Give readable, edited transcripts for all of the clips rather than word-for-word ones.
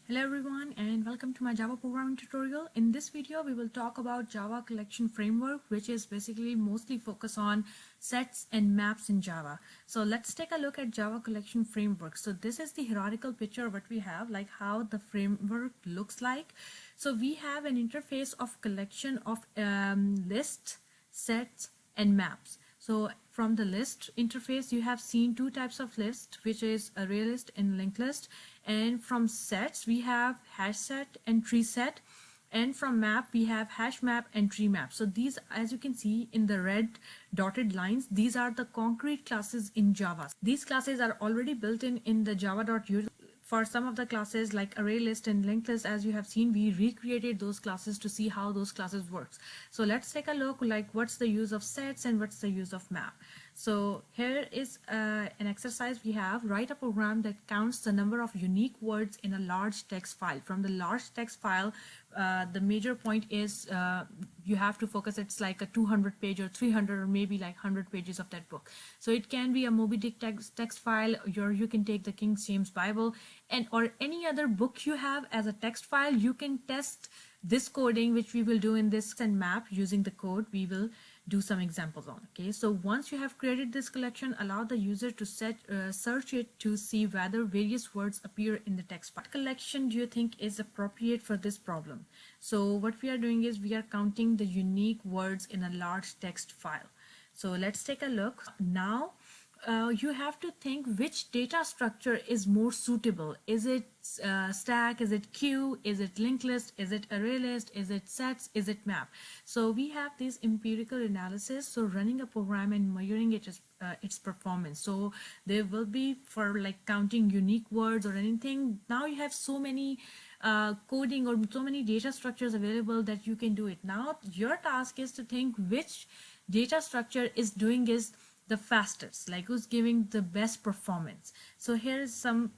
Hello everyone and welcome to my Java programming tutorial. In this video we will talk about Java collection framework, which is basically mostly focused on sets and maps in Java. So let's take a look at Java collection framework. So this is the hierarchical picture of what we have, like how the framework looks like. So we have an interface of collection of lists, sets and maps. So from the list interface, you have seen two types of list, which is array list and linked list. And from sets, we have hash set and tree set. And from map, we have hash map and tree map. So these, as you can see in the red dotted lines, these are the concrete classes in Java. These classes are already built in the java.util. For some of the classes like array list and linked list, as you have seen, we recreated those classes to see how those classes works. So let's take a look like what's the use of sets and what's the use of map. So here is an exercise we have. Write a program that counts the number of unique words in a large text file. From the large text file, the major point is you have to focus. It's like a 200 page or 300 or maybe like 100 pages of that book. So it can be a Moby Dick text file, or you can take the King James Bible and or any other book you have as a text file. You can test this coding, which we will do in this and map using the code we will do some examples on. Okay, so once you have created this collection, allow the user to search it to see whether various words appear in the text file. What collection do you think is appropriate for this problem? So what we are doing is we are counting the unique words in a large text file. So let's take a look now. You have to think which data structure is more suitable. Is it stack? Is it queue? Is it linked list? Is it array list? Is it sets? Is it map? So we have this empirical analysis. So running a program and measuring its performance. So there will be for like counting unique words or anything. Now you have so many coding or so many data structures available that you can do it. Now your task is to think which data structure is doing is the fastest, like who's giving the best performance. So here is some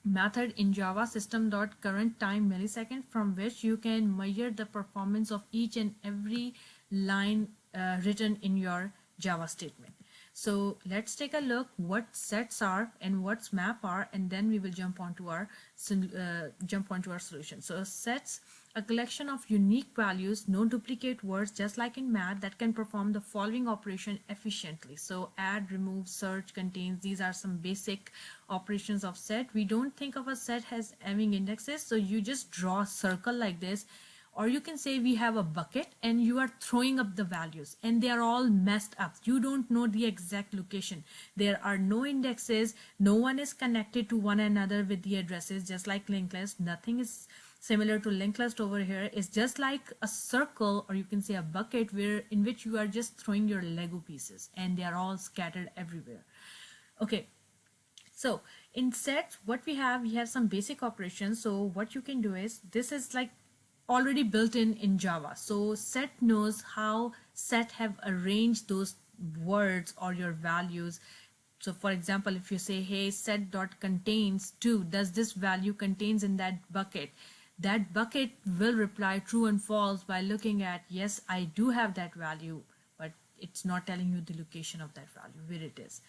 method in Java system.current time millisecond, from which you can measure the performance of each and every line written in your Java statement. So let's take a look what sets are and what's map are, and then we will jump onto our solution. So sets, a collection of unique values, no duplicate words, just like in math, that can perform the following operation efficiently. So add, remove, search, contains, these are some basic operations of set. We don't think of a set as having indexes, so you just draw a circle like this. Or you can say we have a bucket and you are throwing up the values and they are all messed up. You don't know the exact location. There are no indexes. No one is connected to one another with the addresses, just like linked list. Nothing is similar to linked list over here. It's just like a circle, or you can say a bucket, in which you are just throwing your Lego pieces and they are all scattered everywhere. Okay. So in sets, what we have some basic operations. So what you can do is, this is like already built in Java. So set knows how set have arranged those words or your values. So for example, if you say, hey, set dot contains 2, does this value contains in that bucket? That bucket will reply true and false by looking at, yes, I do have that value, but it's not telling you the location of that value, where it is.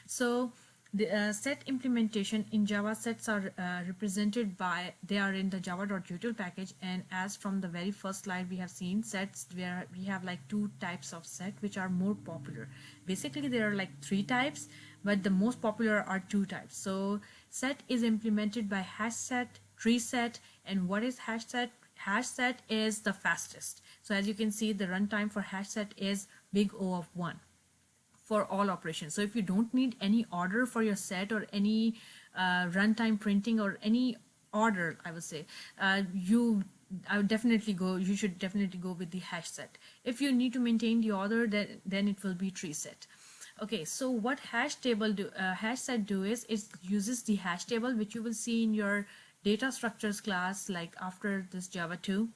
So the set implementation in Java, sets are represented by, they are in the java.util package, and as from the very first slide we have seen sets, where we have like two types of set which are more popular. Basically there are like three types, but the most popular are two types. So set is implemented by hash set, tree set, and what is hash set? Hash set is the fastest. So as you can see, the runtime for hash set is big O of 1 for all operations. So if you don't need any order for your set or any runtime printing or any order, I would say, you should definitely go with the hash set. If you need to maintain the order, then it will be tree set. Okay, so what hash set do is it uses the hash table, which you will see in your data structures class, like after this Java 2.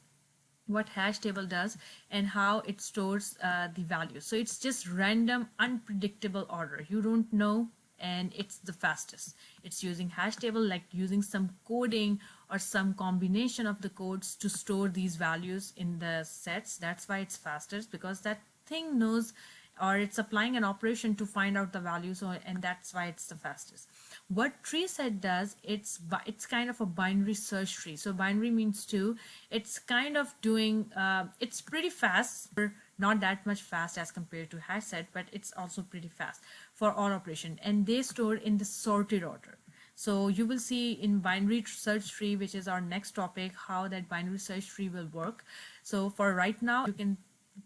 What hash table does and how it stores the values. So it's just random, unpredictable order. You don't know, and it's the fastest. It's using hash table, like using some coding or some combination of the codes to store these values in the sets. That's why it's fastest, because that thing knows or it's applying an operation to find out the value, so and that's why it's the fastest. What tree set does, it's kind of a binary search tree. So binary means 2. It's kind of doing it's pretty fast, not that much fast as compared to hash set, but it's also pretty fast for all operation, and they store in the sorted order. So you will see in binary search tree, which is our next topic, how that binary search tree will work. So for right now, you can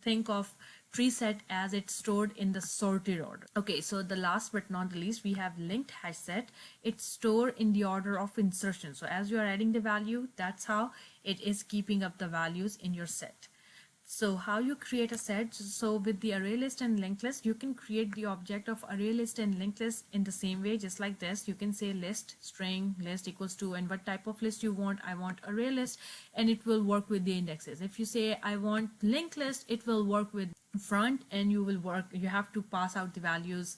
think of tree set as it's stored in the sorted order. Okay, so the last but not the least, we have linked hash set. It's stored in the order of insertion. So as you are adding the value, that's how it is keeping up the values in your set. So how you create a set? So with the array list and linked list, you can create the object of array list and linked list in the same way, just like this. You can say list string list equals to, and what type of list you want. I want array list, and it will work with the indexes. If you say I want linked list, it will work with front, and you have to pass out the values,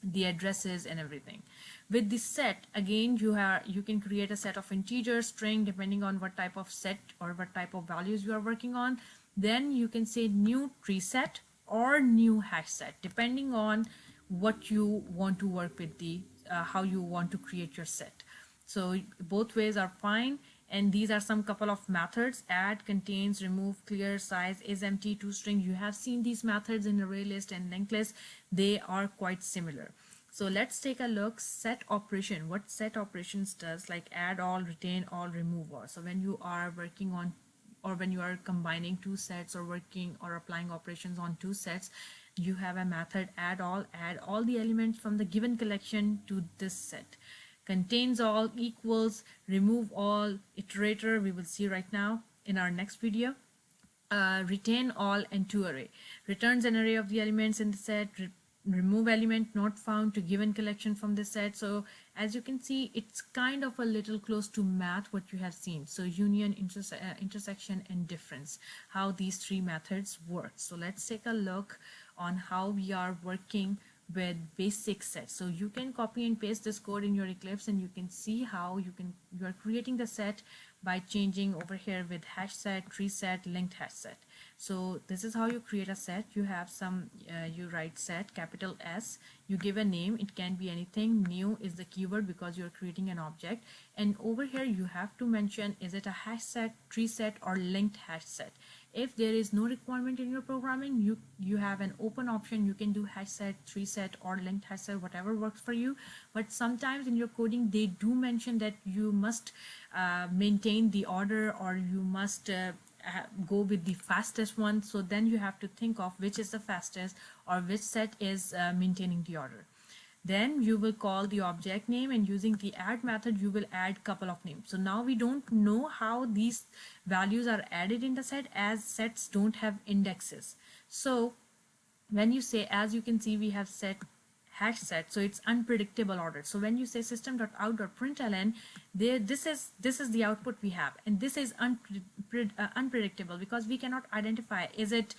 the addresses and everything. With the set, again, you can create a set of integer, string, depending on what type of set or what type of values you are working on. Then you can say new tree set or new hash set, depending on what you want to work with, the how you want to create your set. So both ways are fine. And these are some couple of methods: add, contains, remove, clear, size, is empty, toString. You have seen these methods in array list and linked list. They are quite similar. So let's take a look. Set operation, what set operations does, like add all, retain all, remove all. So when you are working on, or when you are combining two sets or working or applying operations on two sets, you have a method add all the elements from the given collection to this set. Contains all, equals, remove all, iterator, we will see right now in our next video. Retain all and toArray, returns an array of the elements in the set. Remove element not found to given collection from the set. So as you can see, it's kind of a little close to math what you have seen. So union, intersection and difference, how these three methods work. So let's take a look on how we are working with basic sets. So you can copy and paste this code in your Eclipse, and you can see how you are creating the set by changing over here with hash set, tree set, linked hash set. So this is how you create a set. You have some, you write set, capital S, you give a name, it can be anything. New is the keyword because you're creating an object, and over here you have to mention, is it a hash set, tree set or linked hash set. If there is no requirement in your programming, you have an open option. You can do hash set, tree set or linked hash set, whatever works for you. But sometimes in your coding they do mention that you must maintain the order, or you must go with the fastest one. So then you have to think of which is the fastest or which set is maintaining the order. Then you will call the object name, and using the add method you will add couple of names. So now we don't know how these values are added in the set, as sets don't have indexes. So when you say, as you can see, we have set hash set, so it's unpredictable order. So when you say system.out.println, this is the output we have, and this is unpredictable because we cannot identify, is it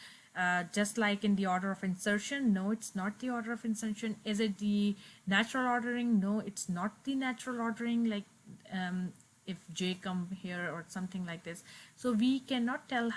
just like in the order of insertion? No, it's not the order of insertion. Is it the natural ordering? No, it's not the natural ordering, like if J come here or something like this. So we cannot tell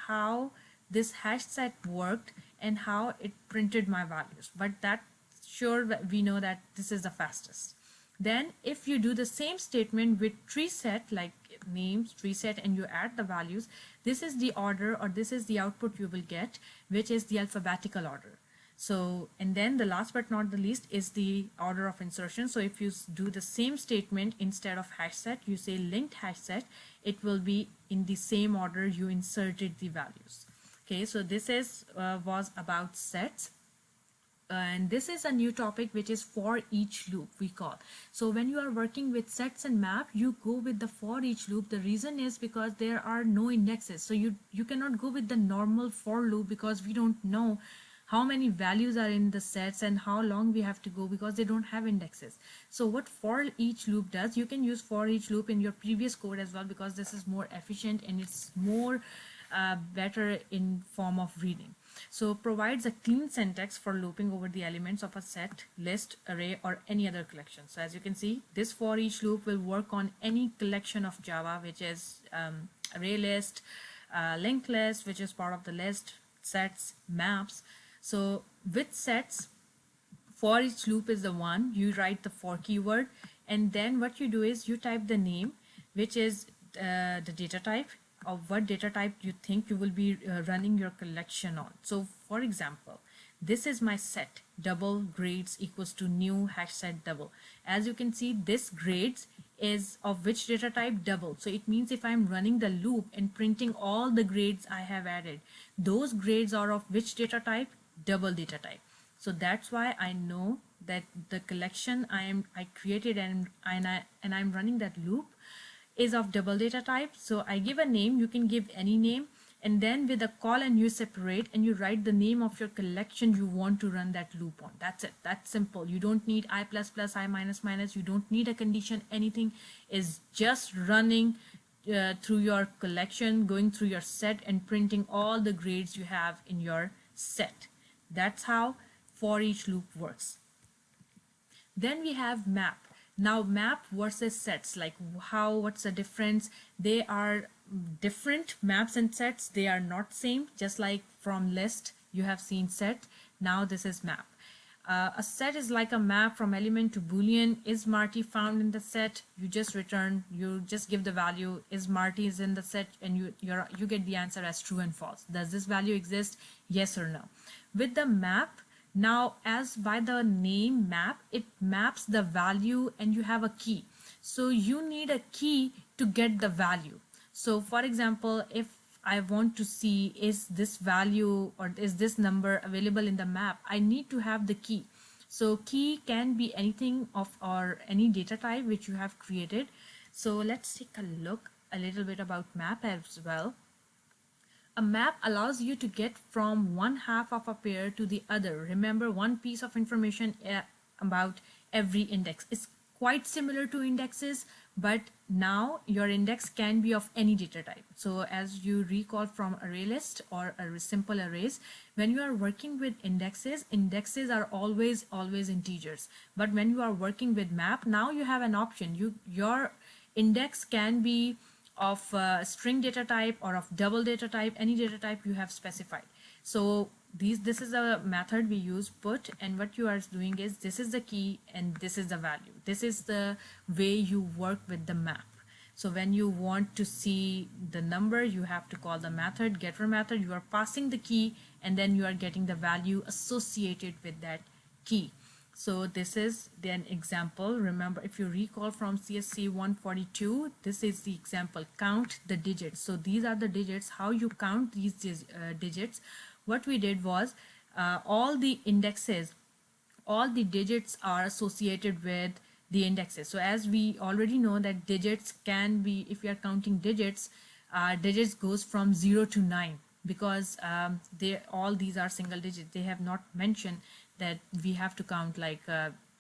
how this hash set worked and how it printed my values, but that sure we know that this is the fastest. Then if you do the same statement with tree set, like names, tree set, and you add the values, this is the order, or this is the output you will get, which is the alphabetical order. So, and then the last but not the least is the order of insertion. So if you do the same statement, instead of hash set you say linked hash set, it will be in the same order you inserted the values. Okay, so this is was about sets. And this is a new topic, which is for each loop we call. So when you are working with sets and map, you go with the for each loop. The reason is because there are no indexes, so you cannot go with the normal for loop, because we don't know how many values are in the sets and how long we have to go, because they don't have indexes. So what for each loop does, you can use for each loop in your previous code as well, because this is more efficient and it's more better in form of reading. So provides a clean syntax for looping over the elements of a set, list, array, or any other collection. So as you can see, this for each loop will work on any collection of Java, which is array list, linked list, which is part of the list, sets, maps. So with sets, for each loop is the one, you write the for keyword, and then what you do is you type the name, which is the data type of what data type you think you will be running your collection on. So for example, this is my set double grades equals to new hash set double. As you can see, this grades is of which data type? Double. So it means if I'm running the loop and printing all the grades I have added, those grades are of which data type? Double data type. So that's why I know that the collection I created and I'm running that loop is of double data type. So I give a name, you can give any name, and then with a call and you separate and you write the name of your collection you want to run that loop on. That's it. That's simple. You don't need I plus plus, I minus minus. You don't need a condition. Anything is just running through your collection, going through your set and printing all the grades you have in your set. That's how for each loop works. Then we have map. Now map versus sets, like what's the difference? They are different. Maps and sets, they are not same. Just like from list you have seen set, now this is map. A set is like a map from element to boolean. Is Marty found in the set? You just return, you just give the value, is Marty is in the set, and you get the answer as true and false. Does this value exist? Yes or no. With the map, now as by the name map, it maps the value and you have a key. So you need a key to get the value. So for example, if I want to see is this value or is this number available in the map, I need to have the key. So key can be anything of or any data type which you have created. So let's take a look a little bit about map as well. A map allows you to get from one half of a pair to the other. Remember, one piece of information about every index. It's quite similar to indexes, but now your index can be of any data type. So as you recall from array list or a simple arrays, when you are working with indexes are always integers. But when you are working with map, now you have an option. Your index can be of string data type or of double data type, any data type you have specified. So this is a method we use, put, and what you are doing is this is the key and this is the value. This is the way you work with the map. So when you want to see the number, you have to call the method, getter method. You are passing the key and then you are getting the value associated with that key. So this is an example. Remember, if you recall from CSC 142, this is the example, count the digits. So these are the digits, how you count these digits. What we did was all the indexes, all the digits are associated with the indexes. So as we already know that digits can be, if you are counting digits, digits goes from 0 to 9 because all these are single digits. They have not mentioned that we have to count like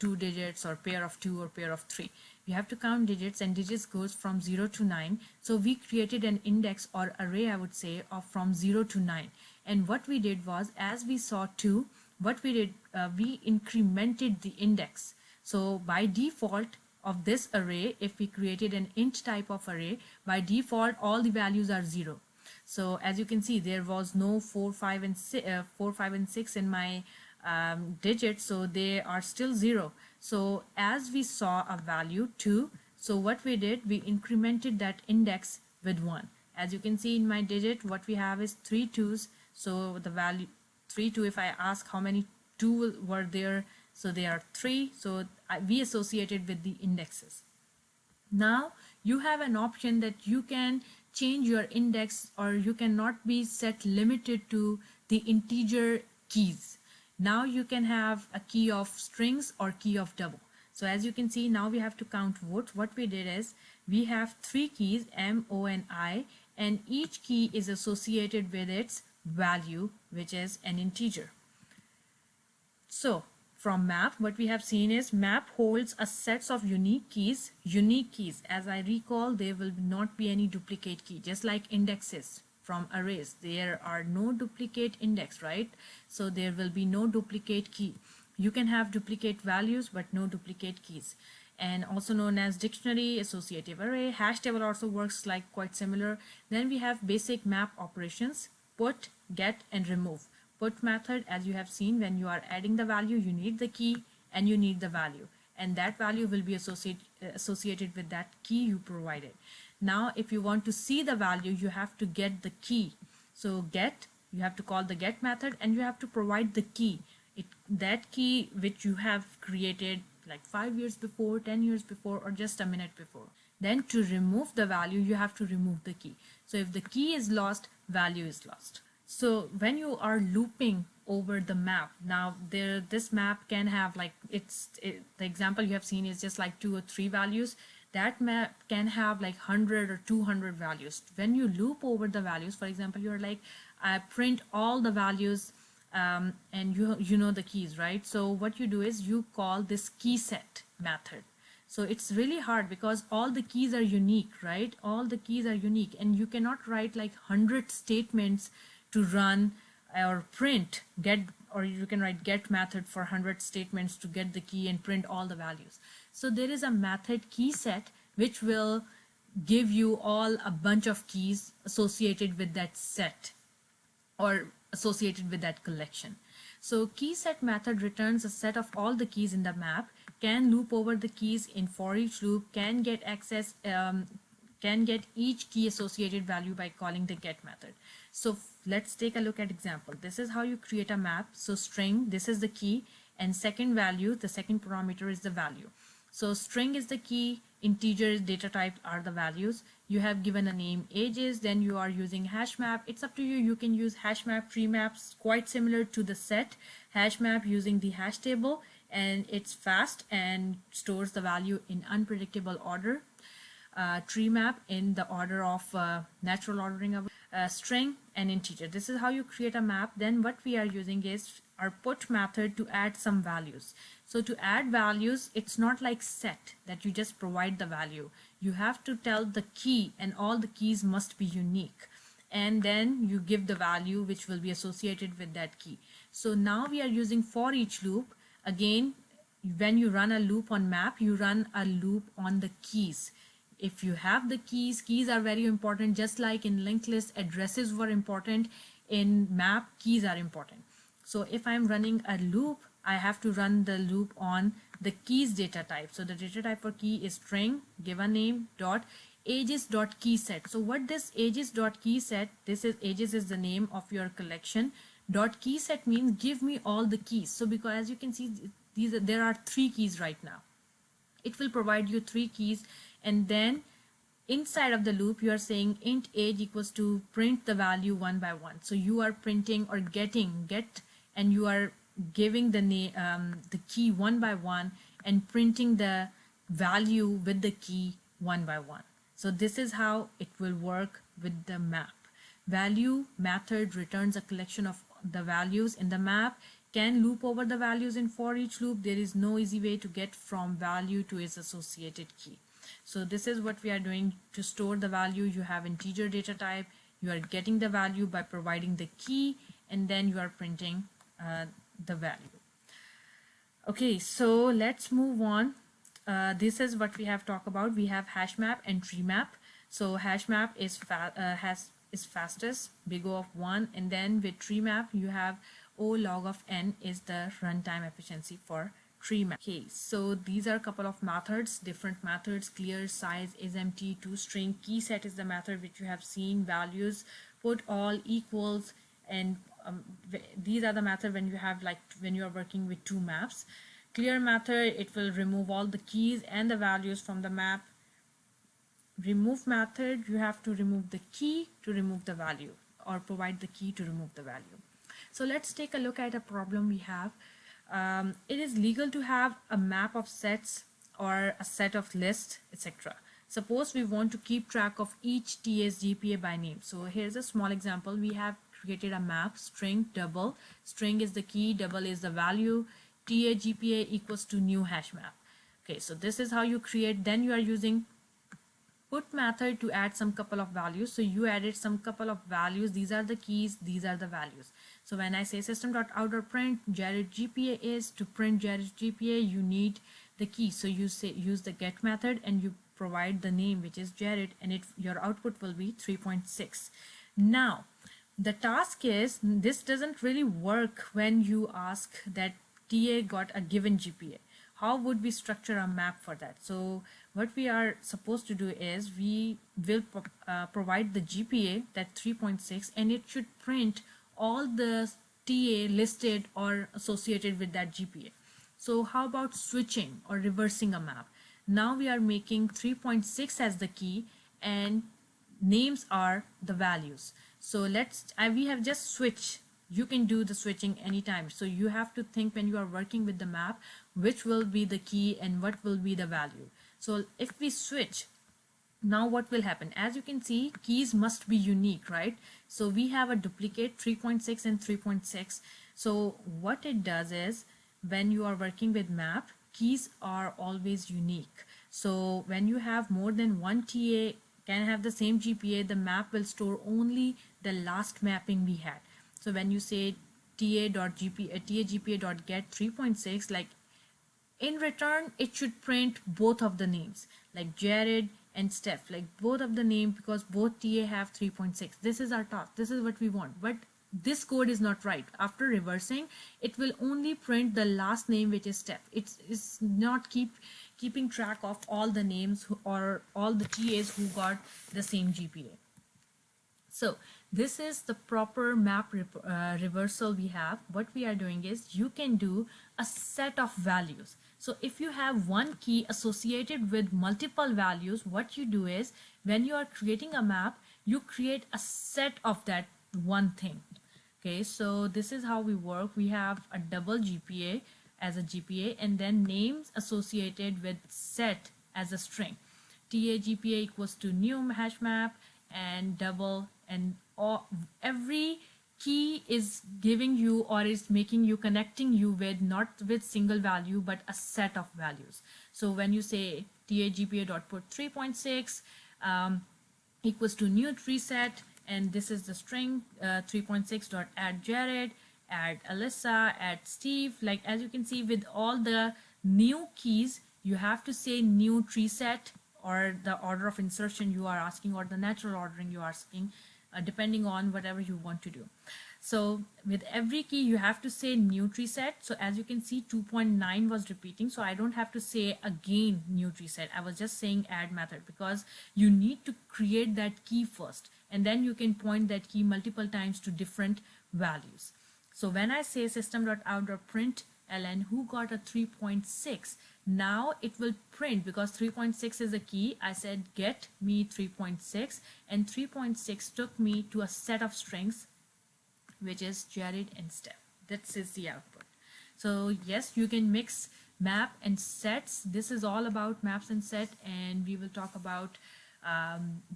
2 digits or pair of 2 or pair of 3. You have to count digits and digits goes from 0 to 9. So we created an index or array, I would say, of from 0 to 9. And what we did was, as we saw 2, what we did, we incremented the index. So by default of this array, if we created an int type of array, by default all the values are 0. So as you can see, there was no 4, 5 and 6 in my digits, so they are still 0. So as we saw a value 2, so what we did, we incremented that index with 1. As you can see in my digit, what we have is 3 2s. So the value 3 2, if I ask how many 2 were there, so they are 3. So we associated with the indexes. Now you have an option that you can change your index, or you cannot be set limited to the integer keys. Now you can have a key of strings or key of double. So as you can see, now we have to count what we did is we have 3 keys, M, O, and I, and each key is associated with its value, which is an integer. So from map, what we have seen is map holds a sets of unique keys. As I recall, there will not be any duplicate key, just like indexes. From arrays, there are no duplicate index, right? So there will be no duplicate key. You can have duplicate values but no duplicate keys. And also known as dictionary, associative array, hash table also works like quite similar. Then we have basic map operations, put, get, and remove. put method, as you have seen, when you are adding the value, you need the key and you need the value, and that value will be associated with that key you provided. Now if you want to see the value, you have to get the key. So get, you have to call the get method and you have to provide the key. That key which you have created like 5 years before, 10 years before, or just a minute before. Then to remove the value, you have to remove the key. So if the key is lost, value is lost. So when you are looping over the map, now this map can have like, the example you have seen is just like 2 or 3 values. That map can have like 100 or 200 values. When you loop over the values, for example, you're like, I print all the values, and you know the keys, right? So what you do is you call this keySet method. So it's really hard because all the keys are unique, right? All the keys are unique, and you cannot write like 100 statements to run or print get, or you can write get method for 100 statements to get the key and print all the values. So there is a method keySet which will give you all a bunch of keys associated with that set or associated with that collection. So keySet method returns a set of all the keys in the map, can loop over the keys in for each loop, can get access, can get each key associated value by calling the get method. So let's take a look at example. This is how you create a map. So string, this is the key, and second value, the second parameter is the value. So string is the key, integer data type are the values. You have given a name ages, then you are using hash map. It's up to you. You can use hash map, tree maps, quite similar to the set. Hash map using the hash table, and it's fast and stores the value in unpredictable order. Tree map in the order of natural ordering of string and integer. This is how you create a map. Then what we are using is our put method to add some values. So to add values, it's not like set that you just provide the value. You have to tell the key, and all the keys must be unique, and then you give the value which will be associated with that key. So now we are using for each loop. Again, when you run a loop on map, you run a loop on the keys. If you have the keys, keys are very important. Just like in linked list, addresses were important, in map keys are important. So if I'm running a loop, I have to run the loop on the keys data type. So the data type for key is string, give a name, dot ages dot keyset. So what this ages dot keyset, this is ages is the name of your collection. Dot keyset means give me all the keys. So because as you can see, there are 3 keys right now. It will provide you 3 keys, and then inside of the loop you are saying int age equals to print the value one by one. So you are printing or get, and you are giving the name, the key one by one, and printing the value with the key one by one. So this is how it will work with the map. Value method returns a collection of the values in the map, can loop over the values in for each loop. There is no easy way to get from value to its associated key. So this is what we are doing to store the value. You have integer data type, you are getting the value by providing the key, and then you are printing the value. Okay, so let's move on. This is what we have talked about. We have hash map and tree map. So hash map is fastest, big O of 1, and then with tree map you have O log of n is the runtime efficiency for tree map. Okay, so these are a couple of methods, different methods. Clear, size, is empty, toString. Keyset is the method which you have seen. Values, put all, equals, and these are the method when you have when you are working with 2 maps. Clear method, it will remove all the keys and the values from the map. Remove method, you have to remove the key to remove the value, or provide the key to remove the value. So let's take a look at a problem we have. It is legal to have a map of sets or a set of lists, etc. Suppose we want to keep track of each TA's GPA by name. So here's a small example. We have created a map, string double. String is the key, double is the value. TA GPA equals to new hash map. Okay, so this is how you create. Then you are using put method to add some couple of values. So you added some couple of values. These are the keys, these are the values. So when I say system.out.print Jared GPA is, to print Jared GPA you need the key. So you say use the get method and you provide the name which is Jared, and your output will be 3.6. Now the task is, this doesn't really work when you ask that TA got a given GPA. How would we structure a map for that? So what we are supposed to do is we will provide the GPA, that 3.6, and it should print all the TA listed or associated with that GPA. So how about switching or reversing a map? Now we are making 3.6 as the key and names are the values. So we have just switched. You can do the switching anytime. So you have to think when you are working with the map, which will be the key and what will be the value. So if we switch, now what will happen? As you can see, keys must be unique, right? So we have a duplicate 3.6 and 3.6. So what it does is, when you are working with map, keys are always unique. So when you have more than one TA can have the same GPA, the map will store only the last mapping we had. So when you say TA.GPA.get 3.6, like in return, it should print both of the names, like Jared and Steph, like both of the name, because both TA have 3.6. This is our task. This is what we want. But this code is not right. After reversing, it will only print the last name, which is Steph. It's not keeping track of all the names or all the TAs who got the same GPA. So this is the proper map reversal we have. What we are doing is, you can do a set of values. So if you have one key associated with multiple values, what you do is, when you are creating a map, you create a set of that one thing. Okay, so this is how we work. We have a double GPA as a GPA, and then names associated with set as a string. TA GPA equals to new hash map and double, and every key is giving you, or is making you, connecting you with, not with single value but a set of values. So when you say TA GPA dot put 3.6 equals to new tree set, and this is the string 3.6 dot add Jared, add Alyssa, add Steve. Like as you can see, with all the new keys, you have to say new tree set, or the order of insertion you are asking, or the natural ordering you are asking, depending on whatever you want to do. So with every key you have to say new tree set. So as you can see, 2.9 was repeating, so I don't have to say again new tree set. I was just saying add method, because you need to create that key first, and then you can point that key multiple times to different values. So when I say system.out.println who got a 3.6, now it will print, because 3.6 is a key. I said get me 3.6, and 3.6 took me to a set of strings, which is Jared and Steph. This is the output. So yes, you can mix map and sets. This is all about maps and set, and we will talk about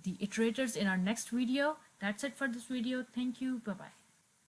the iterators in our next video. That's it for this video. Thank you. Bye-bye.